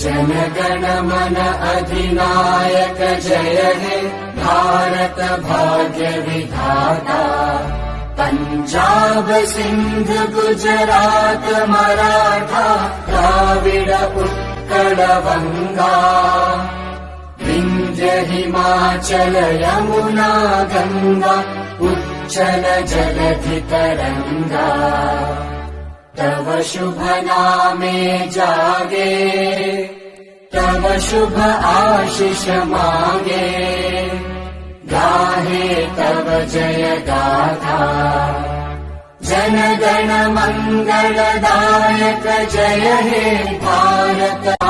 जनगण मन अधिनायक जय हे भारत भाग्य विधाता। पंजाब सिंध गुजरात मराठा द्राविड उत्कल वंगा। विंध्य हिमाचल यमुना गंगा उच्चल जलधि तरंगा। तव शुभ नामे जागे तव शुभ आशीष मांगे। गाहे तव जय गाथा जनगण मंगलदायक जय हे भारत